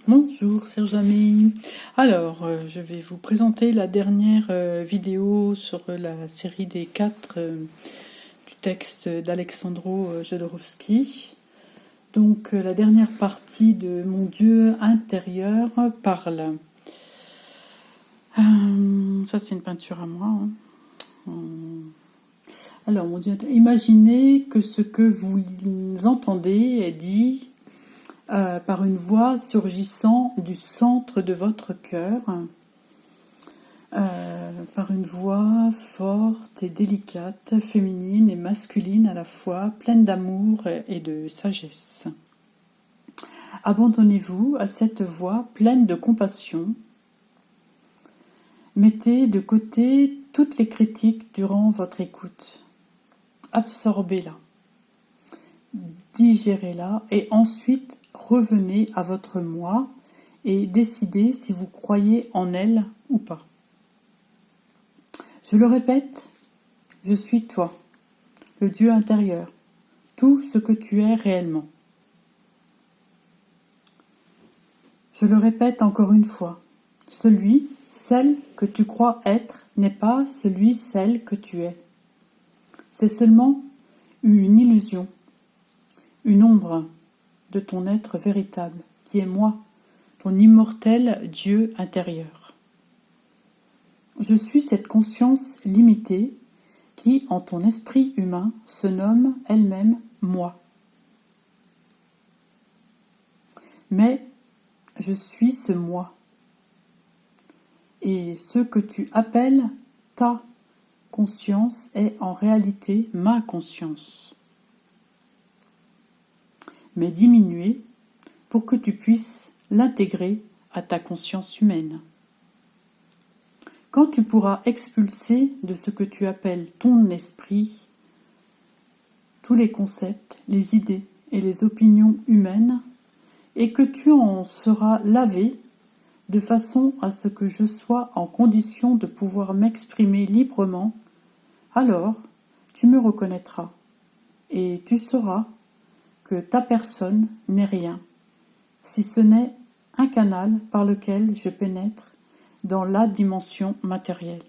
Bonjour, c'est Jamie. Alors, je vais vous présenter la dernière vidéo sur la série des 4 du texte d'Alexandro Jodorowsky. Donc, la dernière partie de Mon Dieu intérieur parle. Ça, c'est une peinture à moi. Alors, mon Dieu, imaginez que ce que vous entendez est dit par une voix surgissant du centre de votre cœur, par une voix forte et délicate, féminine et masculine à la fois, pleine d'amour et de sagesse. Abandonnez-vous à cette voix pleine de compassion. Mettez de côté toutes les critiques durant votre écoute. Absorbez-la, digérez-la et ensuite revenez à votre moi et décidez si vous croyez en elle ou pas. Je le répète, je suis toi, le Dieu intérieur, tout ce que tu es réellement. Je le répète encore une fois, celui, celle que tu crois être n'est pas celui, celle que tu es. C'est seulement une illusion, une ombre de ton être véritable, qui est moi, ton immortel Dieu intérieur. Je suis cette conscience limitée qui, en ton esprit humain, se nomme elle-même moi. Mais je suis ce moi. Et ce que tu appelles ta conscience est en réalité ma conscience. Mais diminuée pour que tu puisses l'intégrer à ta conscience humaine. Quand tu pourras expulser de ce que tu appelles ton esprit tous les concepts, les idées et les opinions humaines, et que tu en seras lavé de façon à ce que je sois en condition de pouvoir m'exprimer librement, alors tu me reconnaîtras, et tu sauras que ta personne n'est rien, si ce n'est un canal par lequel je pénètre dans la dimension matérielle.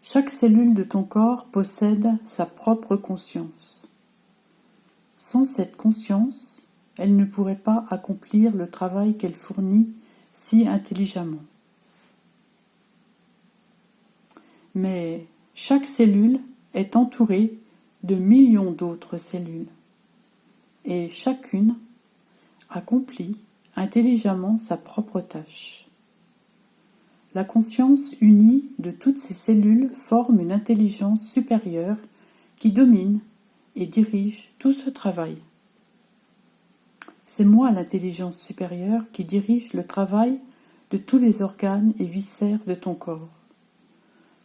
Chaque cellule de ton corps possède sa propre conscience. Sans cette conscience, elle ne pourrait pas accomplir le travail qu'elle fournit si intelligemment. Mais chaque cellule est entourée de millions d'autres cellules, et chacune accomplit intelligemment sa propre tâche. La conscience unie de toutes ces cellules forme une intelligence supérieure qui domine et dirige tout ce travail. C'est moi l'intelligence supérieure qui dirige le travail de tous les organes et viscères de ton corps.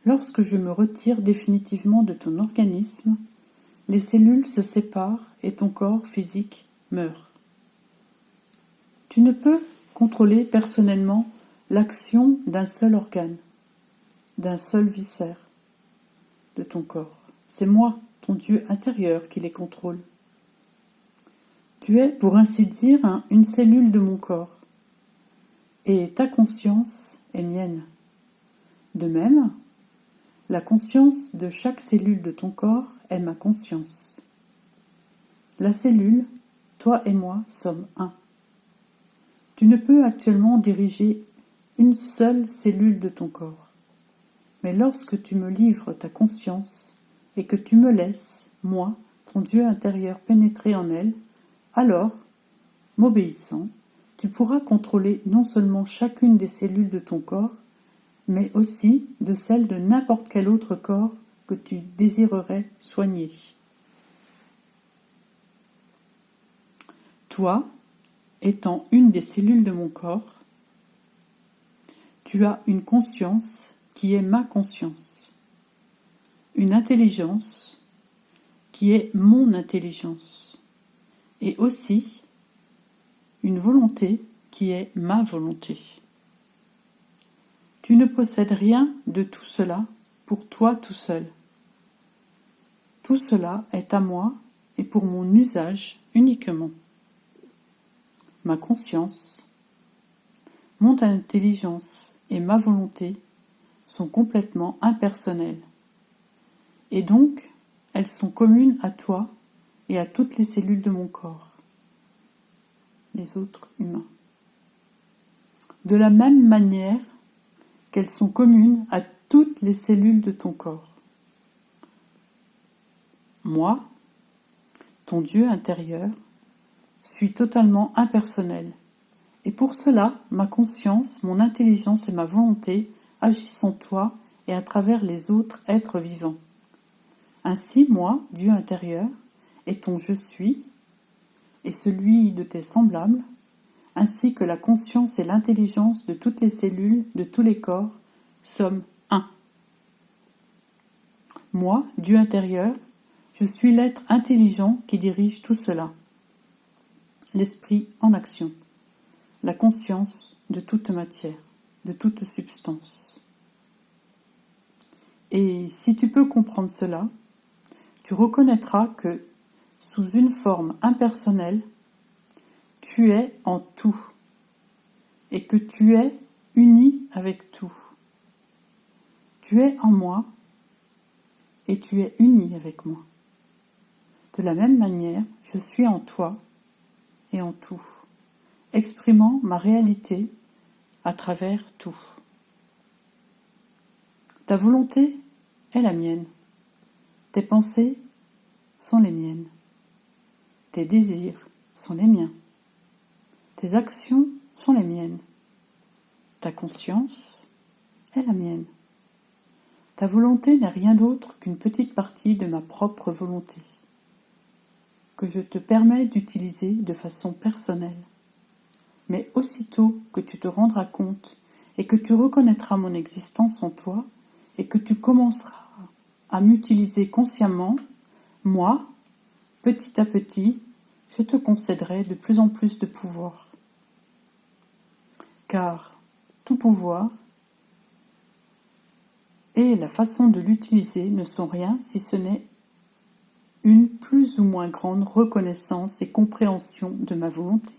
Lorsque je me retire définitivement de ton organisme, les cellules se séparent et ton corps physique meurt. Tu ne peux contrôler personnellement l'action d'un seul organe, d'un seul viscère de ton corps. C'est moi, ton Dieu intérieur, qui les contrôle. Tu es, pour ainsi dire, une cellule de mon corps, et ta conscience est mienne. De même, la conscience de chaque cellule de ton corps est ma conscience. La cellule, toi et moi, sommes un. Tu ne peux actuellement diriger une seule cellule de ton corps. Mais lorsque tu me livres ta conscience et que tu me laisses, moi, ton Dieu intérieur, pénétrer en elle, alors, m'obéissant, tu pourras contrôler non seulement chacune des cellules de ton corps, mais aussi de celles de n'importe quel autre corps que tu désirerais soigner. Toi, étant une des cellules de mon corps, tu as une conscience qui est ma conscience, une intelligence qui est mon intelligence, et aussi une volonté qui est ma volonté. Tu ne possèdes rien de tout cela pour toi tout seul. Tout cela est à moi et pour mon usage uniquement. ma conscience, mon intelligence et ma volonté sont complètement impersonnelles. Et donc, elles sont communes à toi et à toutes les cellules de mon corps, les autres humains. De la même manière qu'elles sont communes à toutes les cellules de ton corps. Moi, ton Dieu intérieur, suis totalement impersonnel. Et pour cela, ma conscience, mon intelligence et ma volonté agissent en toi et à travers les autres êtres vivants. Ainsi, moi, Dieu intérieur, et ton je suis, et celui de tes semblables, ainsi que la conscience et l'intelligence de toutes les cellules, de tous les corps, sommes un. Moi, Dieu intérieur, je suis l'être intelligent qui dirige tout cela. L'esprit en action, la conscience de toute matière, de toute substance. Et si tu peux comprendre cela, tu reconnaîtras que, sous une forme impersonnelle, tu es en tout, et que tu es uni avec tout. Tu es en moi, et tu es uni avec moi. De la même manière, je suis en toi et en tout, exprimant ma réalité à travers tout. Ta volonté est la mienne, tes pensées sont les miennes, tes désirs sont les miens, tes actions sont les miennes, ta conscience est la mienne. Ta volonté n'est rien d'autre qu'une petite partie de ma propre volonté, que je te permets d'utiliser de façon personnelle. Mais aussitôt que tu te rendras compte et que tu reconnaîtras mon existence en toi et que tu commenceras à m'utiliser consciemment, moi, petit à petit, je te concéderai de plus en plus de pouvoir. Car tout pouvoir et la façon de l'utiliser ne sont rien si ce n'est une plus ou moins grande reconnaissance et compréhension de ma volonté.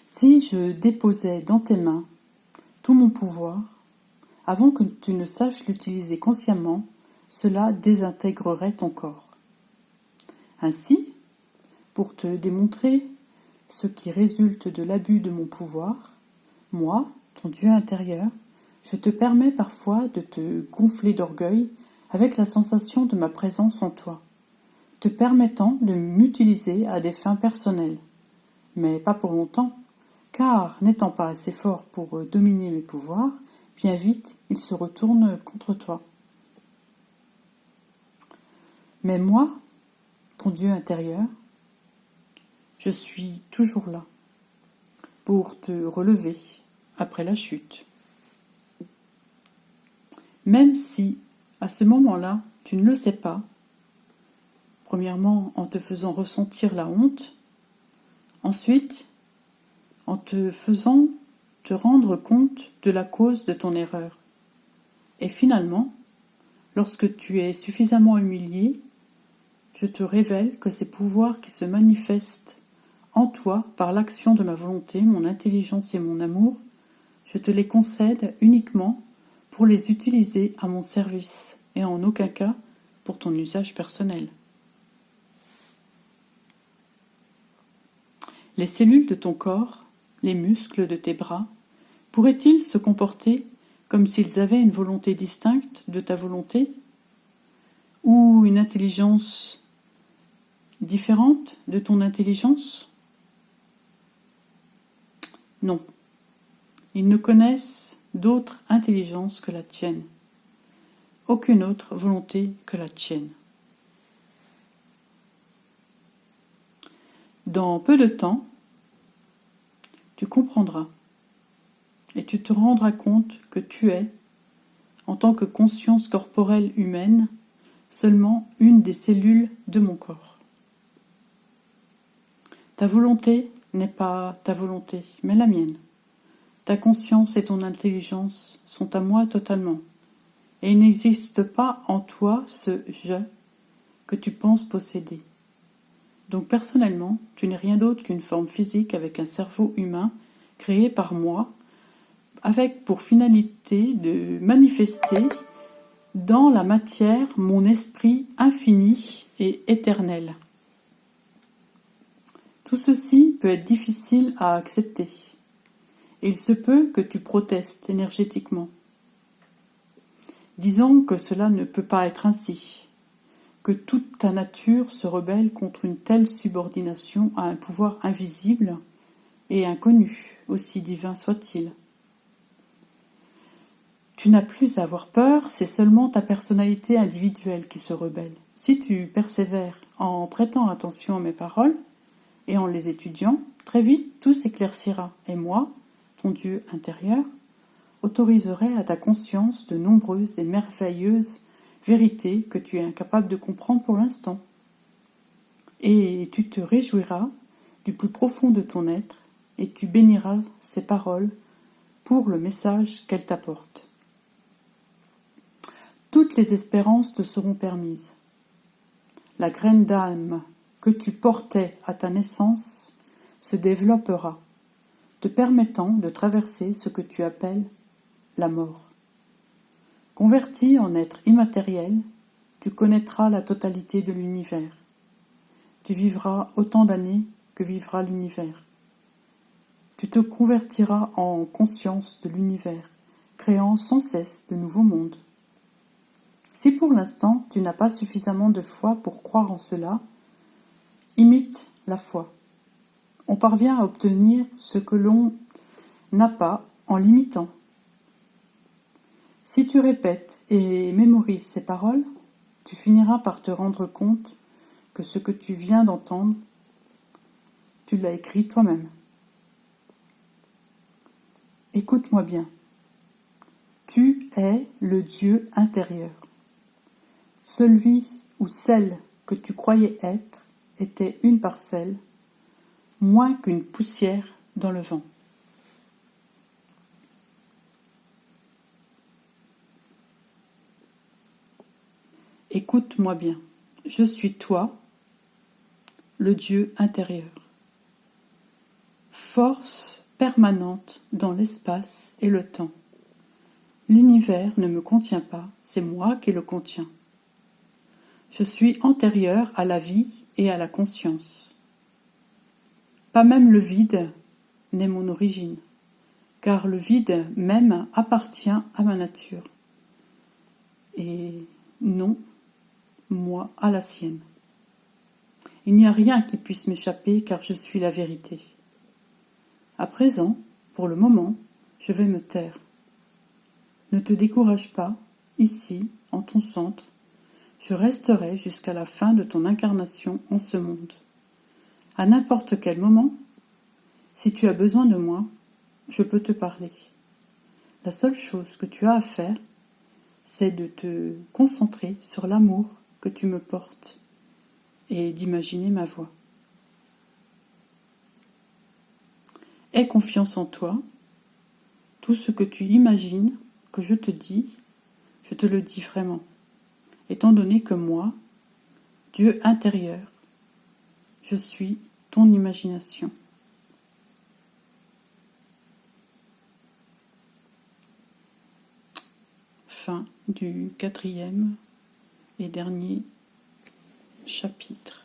Si je déposais dans tes mains tout mon pouvoir, avant que tu ne saches l'utiliser consciemment, cela désintégrerait ton corps. Ainsi, pour te démontrer ce qui résulte de l'abus de mon pouvoir, moi, ton Dieu intérieur, je te permets parfois de te gonfler d'orgueil avec la sensation de ma présence en toi, te permettant de m'utiliser à des fins personnelles, mais pas pour longtemps, car n'étant pas assez fort pour dominer mes pouvoirs, bien vite ils se retournent contre toi. Mais moi, ton Dieu intérieur, je suis toujours là pour te relever après la chute. Même si, à ce moment-là, tu ne le sais pas, premièrement en te faisant ressentir la honte, ensuite en te faisant te rendre compte de la cause de ton erreur. Et finalement, lorsque tu es suffisamment humilié, je te révèle que ces pouvoirs qui se manifestent en toi par l'action de ma volonté, mon intelligence et mon amour, je te les concède uniquement pour les utiliser à mon service et en aucun cas pour ton usage personnel. Les cellules de ton corps, les muscles de tes bras, pourraient-ils se comporter comme s'ils avaient une volonté distincte de ta volonté ou une intelligence différente de ton intelligence ? Non. Ils ne connaissent d'autre intelligence que la tienne. Aucune autre volonté que la tienne. Dans peu de temps, tu comprendras et tu te rendras compte que tu es, en tant que conscience corporelle humaine, seulement une des cellules de mon corps. Ta volonté n'est pas ta volonté, mais la mienne. Ta conscience et ton intelligence sont à moi totalement, et il n'existe pas en toi ce « je » que tu penses posséder. Donc personnellement, tu n'es rien d'autre qu'une forme physique avec un cerveau humain créé par moi, avec pour finalité de manifester dans la matière mon esprit infini et éternel. Tout ceci peut être difficile à accepter. Et il se peut que tu protestes énergétiquement, disant que cela ne peut pas être ainsi, que toute ta nature se rebelle contre une telle subordination à un pouvoir invisible et inconnu, aussi divin soit-il. Tu n'as plus à avoir peur, c'est seulement ta personnalité individuelle qui se rebelle. Si tu persévères en prêtant attention à mes paroles et en les étudiant, très vite tout s'éclaircira, et moi, ton Dieu intérieur, autoriserai à ta conscience de nombreuses et merveilleuses vérités que tu es incapable de comprendre pour l'instant. Et tu te réjouiras du plus profond de ton être, et tu béniras ces paroles pour le message qu'elles t'apportent. Toutes les espérances te seront permises. La graine d'âme que tu portais à ta naissance se développera, te permettant de traverser ce que tu appelles la mort. Converti en être immatériel, tu connaîtras la totalité de l'univers. Tu vivras autant d'années que vivra l'univers. Tu te convertiras en conscience de l'univers, créant sans cesse de nouveaux mondes. Si pour l'instant tu n'as pas suffisamment de foi pour croire en cela, imite la foi. On parvient à obtenir ce que l'on n'a pas en l'imitant. Si tu répètes et mémorises ces paroles, tu finiras par te rendre compte que ce que tu viens d'entendre, tu l'as écrit toi-même. Écoute-moi bien. Tu es le Dieu intérieur. Celui ou celle que tu croyais être était une parcelle, moins qu'une poussière dans le vent. Écoute-moi bien. Je suis toi, le Dieu intérieur. Force permanente dans l'espace et le temps. L'univers ne me contient pas, c'est moi qui le contiens. Je suis antérieur à la vie et à la conscience. Pas même le vide n'est mon origine, car le vide même appartient à ma nature, et non, moi, à la sienne. Il n'y a rien qui puisse m'échapper, car je suis la vérité. À présent, pour le moment, je vais me taire. Ne te décourage pas, ici, en ton centre, je resterai jusqu'à la fin de ton incarnation en ce monde. À n'importe quel moment, si tu as besoin de moi, je peux te parler. La seule chose que tu as à faire, c'est de te concentrer sur l'amour que tu me portes et d'imaginer ma voix. Aie confiance en toi. Tout ce que tu imagines que je te dis, je te le dis vraiment. Étant donné que moi, Dieu intérieur, je suis ton imagination. Fin du 4e et dernier chapitre.